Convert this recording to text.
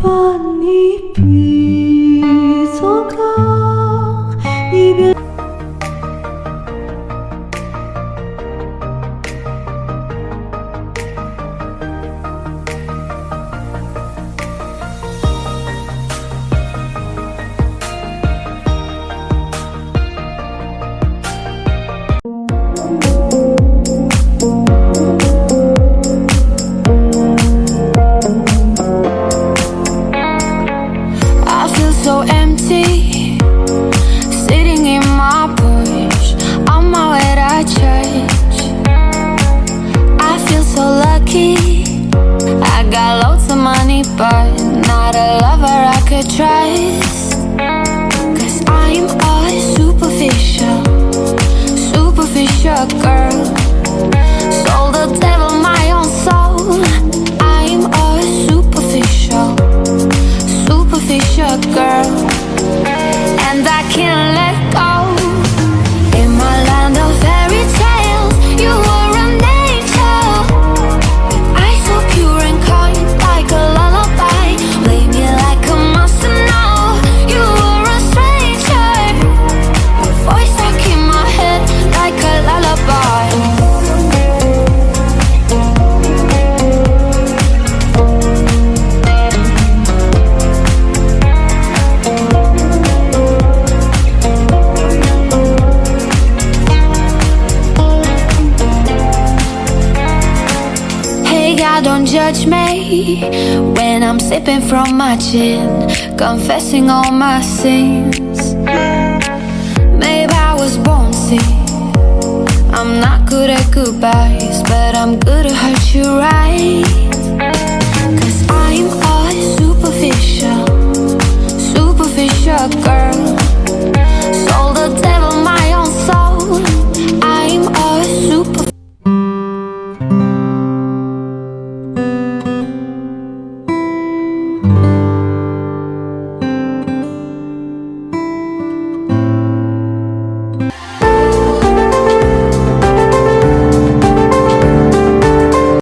꽃밭잎이 속아 이별 but not a lover I could trust. 'Cause I'm a superficial girl. Sold the devil my own soul. I'm a superficial girl. And I can't let go. In my land of fairy tales, you were an angel. Eyes so pure and kind, like a lullaby. Play me like a monster, no, you were a stranger. Your voice stuck in my head like a lullaby. Hey God, don't judge me when I'm sipping from my chin, confessing all my sins. Maybe I was born sick. I'm not good at goodbyes, but I'm good at hurt you right. 'Cause I'm a